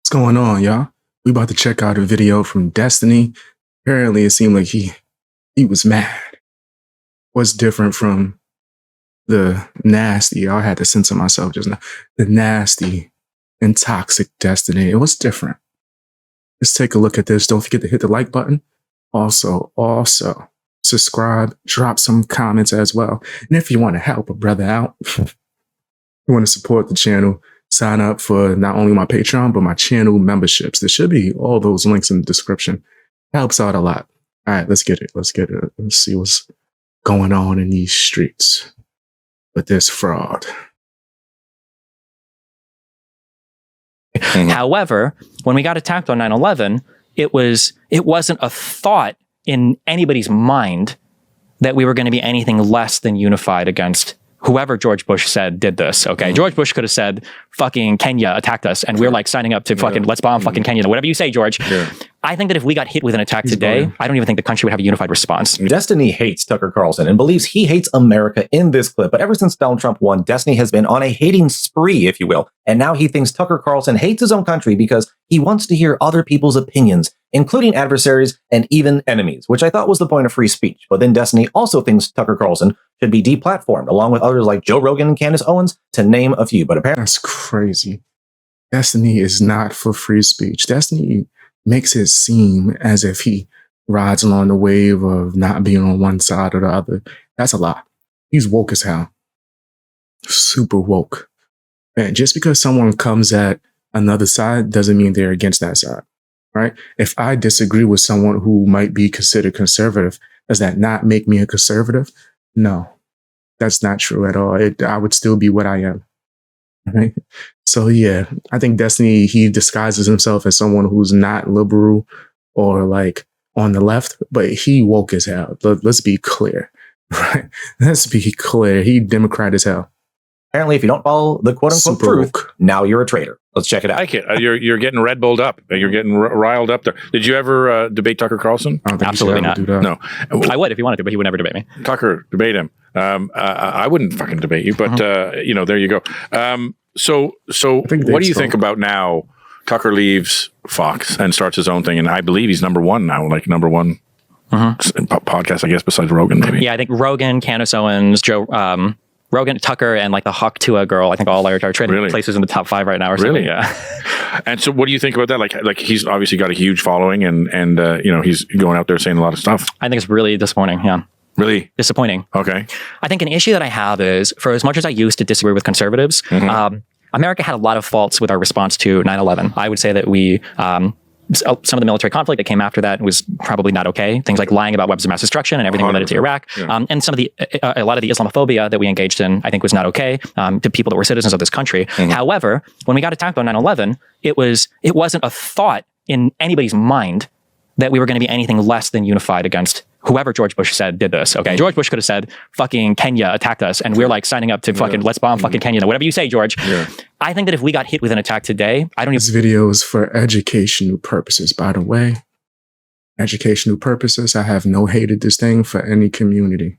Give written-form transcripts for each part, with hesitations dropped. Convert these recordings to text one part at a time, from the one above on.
What's going on, y'all? We about to check out a video from Destiny. Apparently, it seemed like he was mad. What's different from the nasty? I had to censor myself just now. The nasty and toxic Destiny. It was different. Let's take a look at this. Don't forget to hit the like button. Also, subscribe. Drop some comments as well. And if you want to help a brother out, you want to support the channel, sign up for not only my Patreon, but my channel memberships. There should be all those links in the description. It helps out a lot. All right, let's get it. Let's see what's going on in these streets with this fraud. However, when we got attacked on 9/11, it wasn't a thought in anybody's mind that we were going to be anything less than unified against whoever George Bush said did this. Okay. George Bush could have said fucking Kenya attacked us and we're like signing up to fucking let's bomb fucking Kenya. Whatever you say, George. Yeah. I think that if we got hit with an attack today, I don't even think the country would have a unified response. Destiny hates Tucker Carlson and believes he hates America in this clip. But ever since Donald Trump won, Destiny has been on a hating spree, if you will. And now he thinks Tucker Carlson hates his own country because he wants to hear other people's opinions, including adversaries and even enemies, which I thought was the point of free speech. But then Destiny also thinks Tucker Carlson should be deplatformed, along with others like Joe Rogan and Candace Owens, to name a few. But apparently, that's crazy. Destiny is not for free speech. Destiny makes it seem as if he rides along the wave of not being on one side or the other. That's a lie. He's woke as hell. Super woke. And just because someone comes at another side doesn't mean they're against that side, right? If I disagree with someone who might be considered conservative, does that not make me a conservative? No, that's not true at all. I would still be what I am. Right? So yeah, I think Destiny, he disguises himself as someone who's not liberal or like on the left, but he woke as hell. Let's be clear, right? Let's be clear. He Democrat as hell. Apparently, if you don't follow the quote unquote truth, now you're a traitor. Let's check it out. I like it. You're getting Red Bulled up. You're getting riled up there. Did you ever debate Tucker Carlson? I don't think Absolutely not. Do that. No. I would if he wanted to, but he would never debate me. Tucker, debate him. I wouldn't fucking debate you, but there you go. So what do you think about now? Tucker leaves Fox and starts his own thing, and I believe he's number one now, like number one podcast, I guess, besides Rogan, maybe. Yeah, I think Rogan, Candace Owens, Rogan, Tucker, and like the Hawk Tua girl, I think all are trading places in the top 5 right now or something. Yeah. And so what do you think about that? Like he's obviously got a huge following and he's going out there saying a lot of stuff. I think it's really disappointing. Yeah. Really? Disappointing. Okay. I think an issue that I have is, for as much as I used to disagree with conservatives, America had a lot of faults with our response to 9/11. I would say that we, some of the military conflict that came after that was probably not okay. Things like lying about weapons of mass destruction and everything related to Iraq. Yeah. And a lot of the Islamophobia that we engaged in, I think was not okay to people that were citizens of this country. However, when we got attacked on 9/11, it wasn't a thought in anybody's mind that we were going to be anything less than unified against whoever George Bush said did this. Okay. George Bush could have said fucking Kenya attacked us and we're like signing up to fucking let's bomb fucking Kenya. Whatever you say, George. Yeah. I think that if we got hit with an attack today, This video is for educational purposes, by the way. Educational purposes. I have no hated this thing for any community.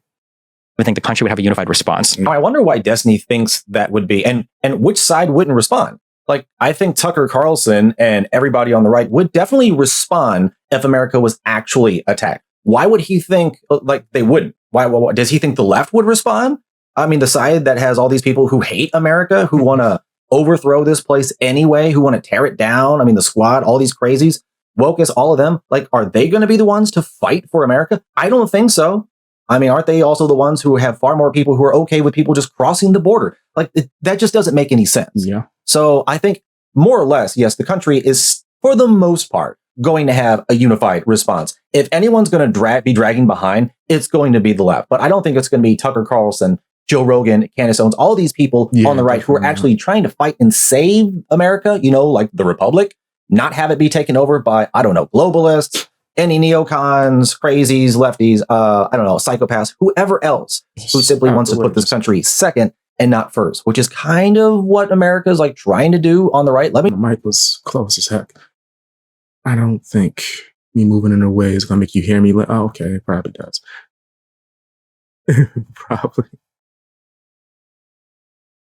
I think the country would have a unified response. I wonder why Destiny thinks that would be, and which side wouldn't respond. Like, I think Tucker Carlson and everybody on the right would definitely respond if America was actually attacked. Why would he think like they wouldn't? Why does he think the left would respond? I mean, the side that has all these people who hate America, who want to overthrow this place anyway, who want to tear it down. I mean, the squad, all these crazies, wokeness, all of them, like, are they going to be the ones to fight for America? I don't think so. I mean, aren't they also the ones who have far more people who are okay with people just crossing the border? Like, that just doesn't make any sense. Yeah. So I think more or less, yes, the country is, for the most part, going to have a unified response. If anyone's going to be dragging behind, it's going to be the left. But I don't think it's going to be Tucker Carlson, Joe Rogan, Candace Owens, all these people on the right who are actually trying to fight and save America, like the Republic, not have it be taken over by, I don't know, globalists, any neocons, crazies, lefties, I don't know, psychopaths, whoever else who simply wants to put this country second and not first, which is kind of what America's like trying to do on the right. The mic was close as heck. I don't think me moving in a way is going to make you hear me. Oh, okay, it probably does. Probably.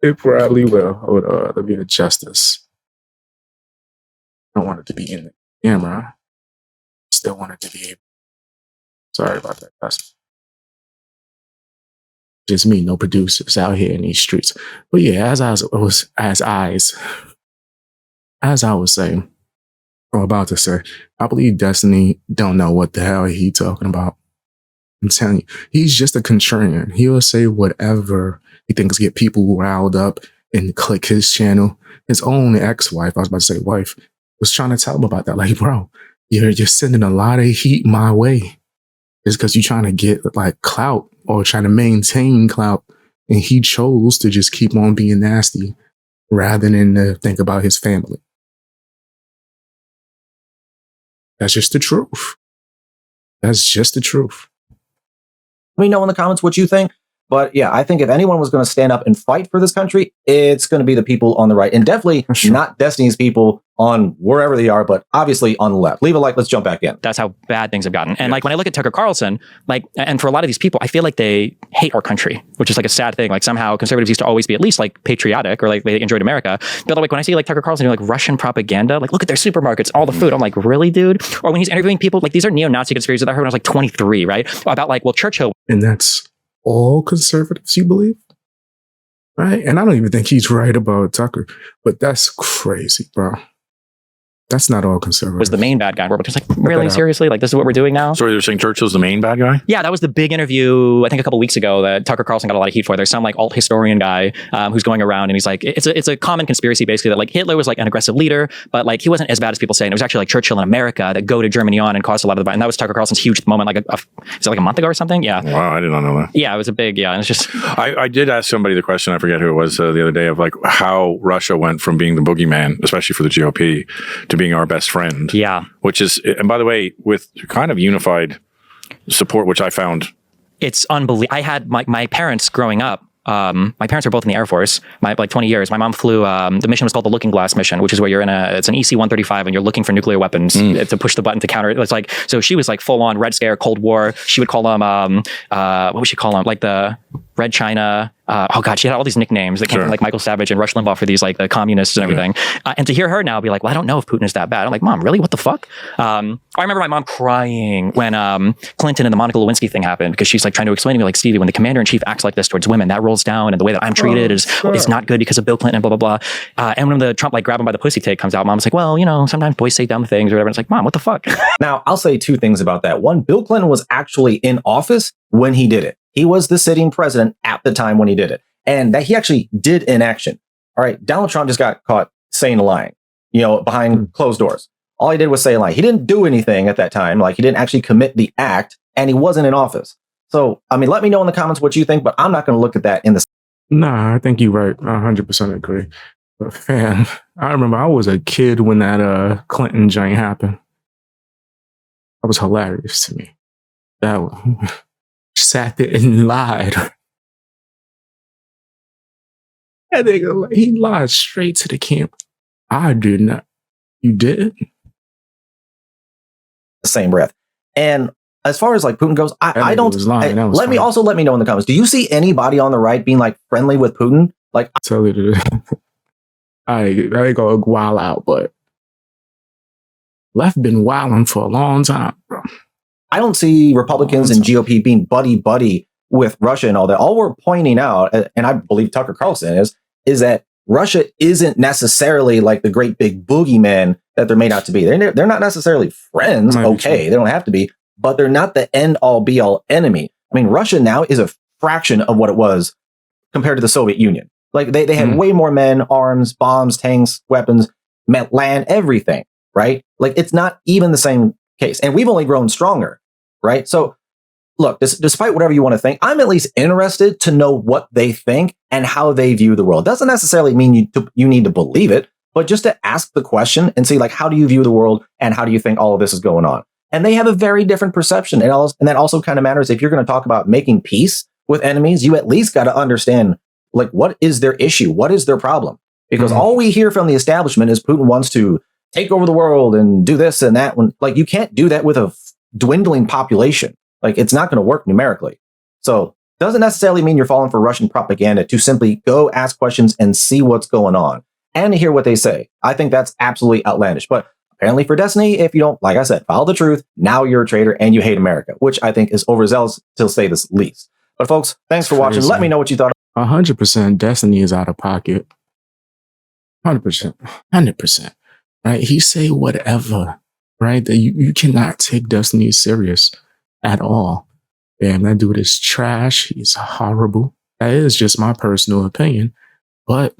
It probably will. Hold on, let me adjust this. don't want it to be in the camera. Still want it to be. Sorry about that. That's just me, no producers out here in these streets. But yeah, as I was saying, or about to say, I believe Destiny don't know what the hell he talking about. I'm telling you, he's just a contrarian. He will say whatever he thinks get people riled up and click his channel. His own ex-wife, I was about to say wife, was trying to tell him about that. Like, bro, you're sending a lot of heat my way. It's because you're trying to get like clout or trying to maintain clout. And he chose to just keep on being nasty rather than to think about his family. That's just the truth. That's just the truth. Let me know in the comments what you think. But yeah, I think if anyone was going to stand up and fight for this country, it's going to be the people on the right. And definitely not Destiny's people on wherever they are, but obviously on the left. Leave a like. Let's jump back in. That's how bad things have gotten. And like when I look at Tucker Carlson, like, and for a lot of these people, I feel like they hate our country, which is like a sad thing. Like somehow conservatives used to always be at least like patriotic or like they enjoyed America. But like when I see like Tucker Carlson doing like Russian propaganda, like look at their supermarkets, all the food. I'm like, really, dude? Or when he's interviewing people, like these are neo-Nazi conspiracies that I heard when I was like 23, right? About like, well, Churchill. And that's all conservatives, you believe? Right? And I don't even think he's right about Tucker, but that's crazy, bro. That's not all conservatives. Was the main bad guy. We're just like, really? Seriously? Like, this is what we're doing now? Sorry, they're saying Churchill's the main bad guy? Yeah, that was the big interview, I think a couple weeks ago that Tucker Carlson got a lot of heat for. There's some like alt historian guy who's going around and he's like, it's a common conspiracy basically that like Hitler was like an aggressive leader, but like he wasn't as bad as people say. And it was actually like Churchill in America that goaded Germany on and caused a lot of the, and that was Tucker Carlson's huge moment, like is it like a month ago or something? Yeah. Wow, I did not know that. Yeah, it was a big, yeah. And it's just. I did ask somebody the question, I forget who it was the other day, of like how Russia went from being the boogeyman, especially for the GOP, to being our best friend. Yeah. Which is, and by the way, with kind of unified support, which I found. It's unbelievable. I had my parents growing up. My parents are both in the Air Force. Like 20 years. My mom flew. The mission was called the Looking Glass mission, which is where it's an EC-135 and you're looking for nuclear weapons to push the button to counter it. It's like, so she was like full on Red Scare, Cold War. She would call them, what would she call them? Like the Red China. Oh God, she had all these nicknames that came from like Michael Savage and Rush Limbaugh for these like the communists and everything. And to hear her now be like, well, I don't know if Putin is that bad. I'm like, Mom, really? What the fuck? I remember my mom crying when Clinton and the Monica Lewinsky thing happened because she's like trying to explain to me like, Stevie, when the commander in chief acts like this towards women, that rolls down, and the way that I'm treated is not good because of Bill Clinton and blah blah blah. And when the Trump like grab him by the pussy take comes out, Mom's like, well, you know, sometimes boys say dumb things or whatever. And it's like, Mom, what the fuck? Now, I'll say two things about that. One, Bill Clinton was actually in office when he did it. He was the sitting president at the time when he did it. And that he actually did in action. All right, Donald Trump just got caught saying a lie, you know, behind closed doors. All he did was say a lie. He didn't do anything at that time. Like he didn't actually commit the act, and he wasn't in office. So, I mean, let me know in the comments what you think, but I'm not going to look at that in the. Nah, I think you're right. I 100% agree. But fam, I remember I was a kid when that Clinton joint happened. That was hilarious to me. That one. Sat there and lied. That nigga, he lied straight to the camera. I did not. You did? The same breath. And as far as like Putin goes, I don't. Let me know in the comments. Do you see anybody on the right being like friendly with Putin? Like, tell you the I ain't gonna wild out, but left been wilding for a long time, bro. I don't see Republicans and GOP being buddy with Russia and all that. All we're pointing out, and I believe Tucker Carlson is that Russia isn't necessarily like the great big boogeyman that they're made out to be. They're not necessarily friends. Okay, they don't have to be, but they're not the end all be all enemy. I mean, Russia now is a fraction of what it was compared to the Soviet Union. Like they had way more men, arms, bombs, tanks, weapons, land, everything, right? Like it's not even the same case. And we've only grown stronger, right? So look, despite whatever you want to think, I'm at least interested to know what they think and how they view the world. Doesn't necessarily mean you need to believe it, but just to ask the question and see, like, how do you view the world and how do you think all of this is going on? And they have a very different perception. And that also kind of matters. If you're going to talk about making peace with enemies, you at least got to understand, like, what is their issue? What is their problem? Because all we hear from the establishment is Putin wants to take over the world and do this and that. When, like, you can't do that with a dwindling population. Like, it's not going to work numerically. So doesn't necessarily mean you're falling for Russian propaganda to simply go ask questions and see what's going on and to hear what they say. I think that's absolutely outlandish. But Apparently for Destiny, if you don't, like I said, follow the truth, now you're a traitor and you hate America, which I think is overzealous to say the least. But folks, thanks for watching. Let me know what you thought. 100% Destiny is out of pocket. 100%. 100%. Right? He say whatever, right? That you cannot take Destiny serious at all. Damn, that dude is trash. He's horrible. That is just my personal opinion. But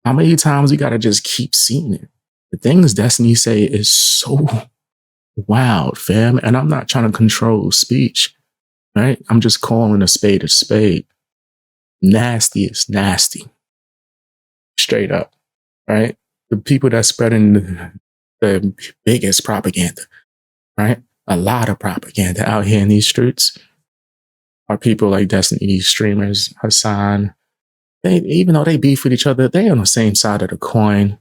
how many times we gotta just keep seeing it? The things Destiny say is so wild, fam. And I'm not trying to control speech, right? I'm just calling a spade a spade. Nasty is nasty. Straight up, right? The people that's spreading the biggest propaganda, right? A lot of propaganda out here in these streets are people like Destiny, these streamers, Hassan. They, even though they beef with each other, they on the same side of the coin,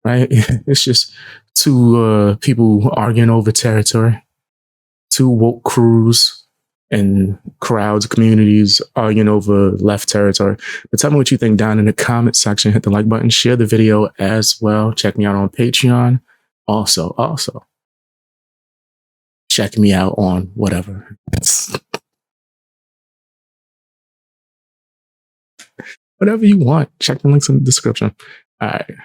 right? It's just two people arguing over territory, two woke crews and crowds, communities arguing over left territory. But tell me what you think down in the comment section. Hit the like button, share the video as well. Check me out on Patreon. Also, check me out on whatever. Whatever you want. Check the links in the description. All right.